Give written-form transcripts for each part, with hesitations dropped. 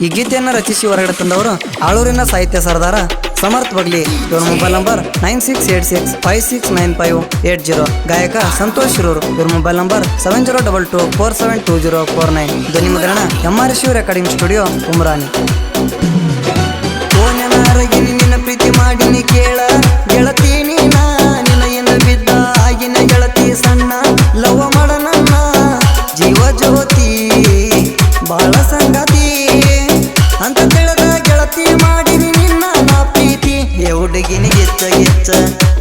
ಈ ಗೀತೆಯನ್ನು ರಚಿಸಿ ಹೊರಗಡೆ ತಂದವರು ಆಳೂರಿನ ಸಾಹಿತ್ಯ ಸರ್ದಾರ ಸಮರ್ಥ್ ಬಗ್ಲಿ. ಇವರ ಮೊಬೈಲ್ ನಂಬರ್ 9686569580. ಗಾಯಕ ಸಂತೋಷ್ ಶಿರೂರು. ಇವರ ಮೊಬೈಲ್ ನಂಬರ್ 7022472049. ಧ್ವನಿ ಮುದ್ರಣ MR Shiva recording studio Umrani. ನಿನ್ನ ಪ್ರೀತಿ ಮಾಡಿನಿ ಕೇಳ ಗೆಳತಿ ನೀನ ನಿನ್ನ ಬಿದ್ದ ಆಗಿನ ಗೆಳತಿ ಸಣ್ಣ ಲವ ಮಾಡ ನನ್ನ ಜೀವ ಜ್ಯೋತಿ ಬಾಳ ಸಂಗತಿ ಅಂತ ತಿಳಿದ ಗೆಳತಿ ಮಾಡಿನಿ ನಿನ್ನ ನಾ ಪ್ರೀತಿ. ಏ ಹುಡುಗಿನಿ ಗೆಚ್ಚ ಗೆಚ್ಚ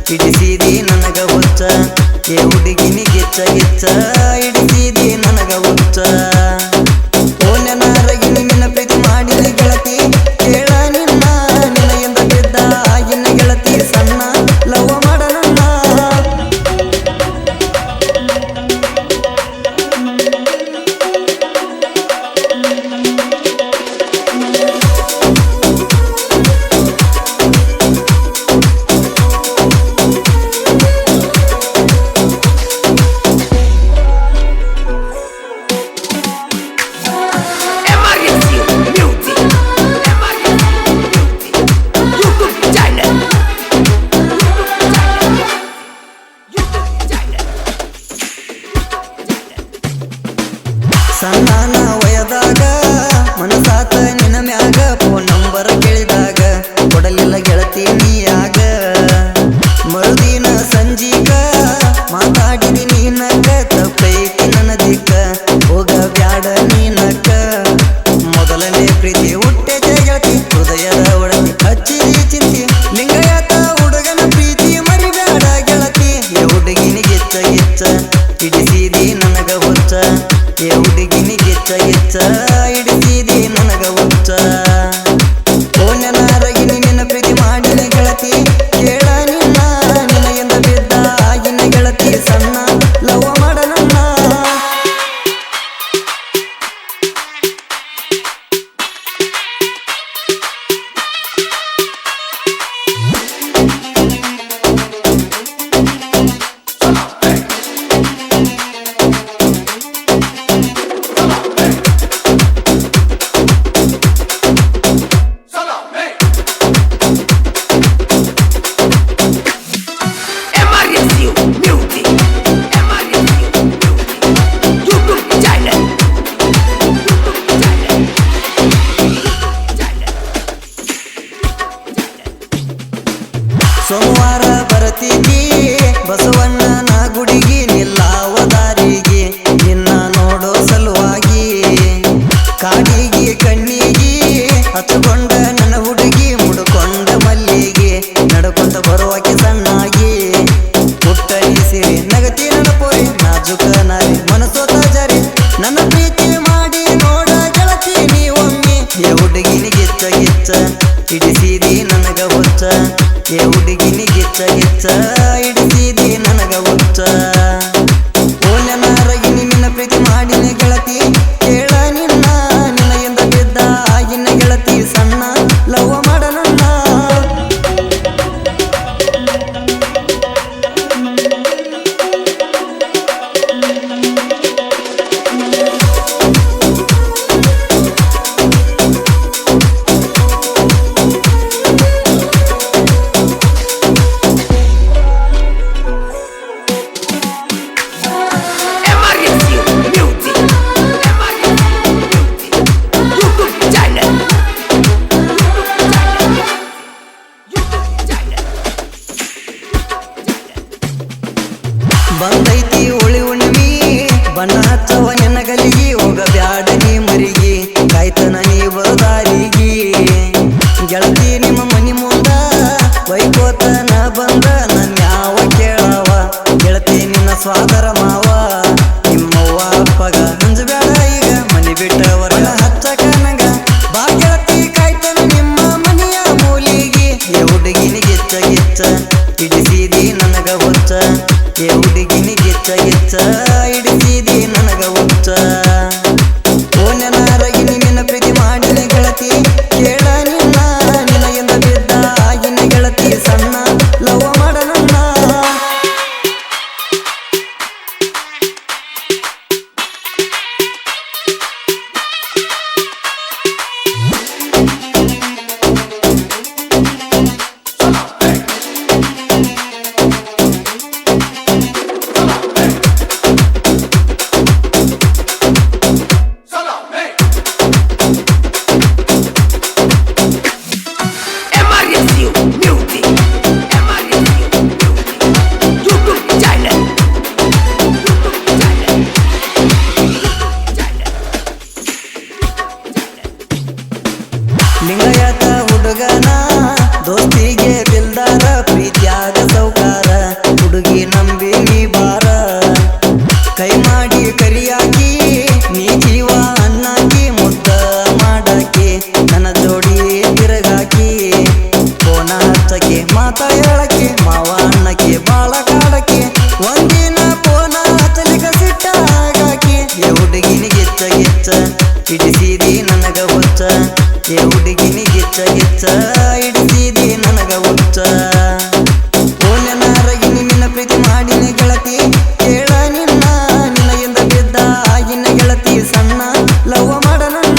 ಹಿಡಿಸಿದಿ ನನಗ ಹುಚ್ಚ. ಏ ಹುಡುಗಿನಿ ಗೆಚ್ಚ ಗೆಚ್ಚ ಹಿಡಿಸಿದಿ ನನಗ ಹುಚ್ಚ. ಓನೆನಾರಗಿನಿ ನಿನ್ನ ಪ್ರೀತಿ ಮಾಡಿನಿ ಗೆಳತಿ ಕೇಳ ನಿನ್ನ ನಿನ್ನ ಬಿದ್ದ ಆಗಿನ ಗೆಳತಿ ಸಣ್ಣ ಲವ ಮಾಡ ನನ್ನ. ಸಣ್ಣನ ವಯದಾಗ ಮನಸಾತ ನಿನ್ನ ಮ್ಯಾಗ ಫೋನ್ ನಂಬರ್ ಕೇಳಿದಾಗ ಕೊಡಲಿಲ್ಲ ಗೆಳತಿ ನೀಯಾಗ. ಮರುದಿನ ಸಂಜೀಕ ಮಾತಾಡಿದಿ ನೀನಕ ತಪ್ಪೈತಿ ನನ್ನ ದಿಕ್ಕ ಹೋಗ ಬ್ಯಾಡ ನೀನಕ. ಮೊದಲನೇ ಪ್ರೀತಿ ಹುಟ್ಟೆದೆ ಗೆಳತಿ ಹೃದಯದ ಒಡತಿ ಹಚ್ಚಿದಿ ಚಿಂತಿ ಲಿಂಗಯಾತ ಹುಡುಗನ ಪ್ರೀತಿ ಮರಿಬ್ಯಾಡ ಗೆಳತಿ. ಏ ಹುಡುಗಿನಿ ಗೆಚ್ಚ ಗೆಚ್ಚ ಹಿಡಿಸಿದಿ ನನಗ ಹುಚ್ಚ. ಏ ಹುಡುಗಿನಿ ಗೆಚ್ಚ ಗೆಚ್ಚ ಹಿಡಿಸಿದಿ ನನಗ ಹುಚ್ಚ. ಓನೆನಾರಗಿನಿ ನಿನ್ನ ಪ್ರೀತಿ ಮಾಡಿನ ಗೆಳತಿ ಕೇಳ ನಿನ್ನ ನಿನ್ನ ಬಿದ್ದ ಆಗಿನ ಗೆಳತಿ ಸಣ್ಣ ಲವ ಮಾಡ ನನ್ನ. ಸೋಮವಾರ ಬರತಿಗಿ ಬಸವಣ್ಣನ ಗುಡಿಗಿ ನಿಲ್ಲಾವ ದಾರಿಗೆ ನಿನ್ನ ನೋಡೋ ಸಲುವಾಗಿ ಕಾಡಿಗಿ ಕಣ್ಣಿಗಿ ಹಚ್ಕೊಂಡ ನನ್ನ ಹುಡುಗಿ ಮುಡ್ಕೊಂಡ ಮಲ್ಲಿಗೆ ನಡ್ಕೊಂಡ ಬರುವಾಕೆ ಸಣ್ಣಾಗಿ ಪುಟ್ಟನಿ ಸಿರಿ ನಗತಿ ನನಪೋರಿ ನಾಜುಕ ನಾರಿ ಮನಸೋತ ಜರಿ ನನ್ನ ಪ್ರೀತಿ ಮಾಡಿ ನೋಡ ಗೆಳತಿ ನೀ ಒಮ್ಮೆ. ಏ ಹುಡುಗಿನಿ ಗೆಚ್ಚ ಗೆಚ್ಚ ಹಿಡಿಸಿದಿ ನನಗ ಹುಚ್ಚ. ಏ ಹುಡುಗಿನಿ ಗೆಚ್ಚ ಗೆಚ್ಚ ಹಿಡಿಸಿದಿ ನನಗ ಹುಚ್ಚ. ಓನೆನಾರಗಿನಿ ನಿನ್ನ ಪ್ರೀತಿ ಮಾಡಿನ ಗೆಳತಿ ಕೇಳ ನಿನ್ನ ನಿನ್ನ ಬಿದ್ದ ಆಗಿನ ಗೆಳತಿ ಸಣ್ಣ ಲವ ಮಾಡ ನನ್ನ. ಬಂದೈತಿ ಉಳಿ ಉಣ್ಮಿ ಬಣ್ಣ ಹಚ್ಚವ ನೆನಗಲಿಗಿ ಹೋಗ ಬ್ಯಾಡ ನೀ ಮರಿಗಿ ಕಾಯ್ತನ ನೀ ಬರದಾರಿಗಿ. ಗೆಳತಿ ನಿಮ್ಮ ಮನಿ ಮುಂದ ವೈಕೋತನ ಬಂದ ನನ್ನ ಯಾವ ಕೇಳವ ಗೆಳತಿ ನಿನ್ನ ಸ್ವಾದರ ಮಾವ. ನಿಮ್ಮವ್ವ ಅಪ್ಪಗ ಹಂಜಬ್ಯಾಡ ಈಗ ಮನಿ ಬಿಟ್ಟವರ ಹಚ್ಚಕ ನಂಗ ಬಾ ಗೆಳತಿ ಕಾಯ್ತನ ನಿಮ್ಮ ಮನಿಯ ಮೂಲಿಗಿ. ಏ ಹುಡುಗಿನಿ ಗೆಚ್ಚ ಗೆಚ್ಚ ಹಿಡಿಸಿದಿ ನನಗ ಹುಚ್ಚ. ಏ ಹುಡುಗಿನಿ ಗೆಚ್ಚ ಗೆಚ್ಚ ಹಿಡಿಸಿದಿ ನನಗ ಹುಚ್ಚ. ಲಿಂಗಯಾತ ಹುಡುಗನ ದೋಸ್ತಿಗೆ ಬಿಲ್ದಾರ ಪ್ರೀತ್ಯಾಗ ಸೌಕಾರ ಹುಡುಗಿ ನಂಬಿ ನೀ ಬಾರ ಕೈ ಮಾಡಿ ಕರಿಯಾಕಿ ನೀ ಜೀವ ಅನ್ನಾಕಿ ಮುದ್ದ ಮಾಡಾಕಿ ನನ್ನ ಜೋಡಿ ತಿರುಗಾಕಿ ಫೋನ ಹಚ್ಚಕ್ಕೆ ಮಾತಾ ಹೇಳಕ್ಕೆ ಮಾವ ಅಣ್ಣಕ್ಕೆ ಬಾಳ ಕಾಡಕ್ಕೆ ಒಂದಿನ ಫೋನ ಹಚ್ಚಲಿಕ ಸಿಟ್ಟಾಗಾಕಿ ಏ ಹುಡುಗಿನಿ ಗಿಚ್ಚ ಗಿಚ್ಚ ಹಿಡಿಸಿದಿ ನನಗ ಹುಚ್ಚ ಏ ಹುಡುಗಿನಿ ಗಿಚ್ಚ ಗಿಚ್ಚ ಹಿಡಿಸಿದಿ ನನಗ ಹುಚ್ಚ ಓನೆನಾರಗಿನಿ ನಿನ್ನ ಪ್ರೀತಿ ಮಾಡಿನ ಗೆಳತಿ ಕೇಳ ನಿನ್ನ ನಿನಗಿಂದ ಬಿದ್ದ ಆಗಿನ ಗೆಳತಿ ಸಣ್ಣ ಲವ್ ಮಾಡ ನನ್ನ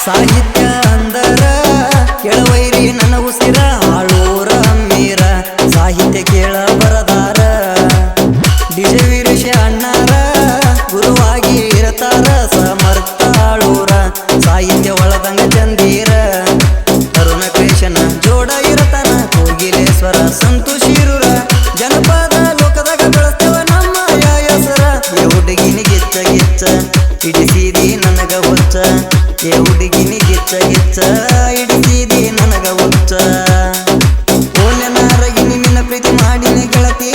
ಸಾಹಿತ್ಯ ಅಂದರ ಕೆಳವೈರಿ ನನ್ನ ಉಸಿರ ಆಳೂರ ಅಮ್ಮೀರ ಸಾಹಿತ್ಯ ಕೇಳ ಬರದಾರ ಡಿಜೆ ವೀರೇಶ ಅಣ್ಣಾರ ಗುರುವಾಗಿ ಇರತಾರ ಸಮರ್ಥ ಆಳೂರ ಸಾಹಿತ್ಯ ಒಳದಂಗ ಚಂದೀರ ತರುಣ ಕೃಷ್ಣ ಜೋಡ ಇರತನ ಕೋಗಿಲೇಶ್ವರ ಸಂತೋಷಿರುರ ಜನಪದ ಲೋಕದಾಗ ಬೆಳೆಸ್ತೇವ ನಮ್ಮ ಹೆಸರ ಏ ಹುಡುಗಿನಿ ಗಿಚ್ಚ ಗಿಚ್ಚ ಹಿಡಿಸಿದಿ ನನಗ ಹುಚ್ಚ ಏ ಹುಡುಗಿನಿ ಗಿಚ್ಚ ಗಿಚ್ಚ ಹಿಡಿಸಿದಿ ನನಗ ಹುಚ್ಚ ಓನೆನಾರಗಿನಿ ನಿನ್ನ ಪ್ರೀತಿ ಮಾಡಿನ ಗೆಳತಿ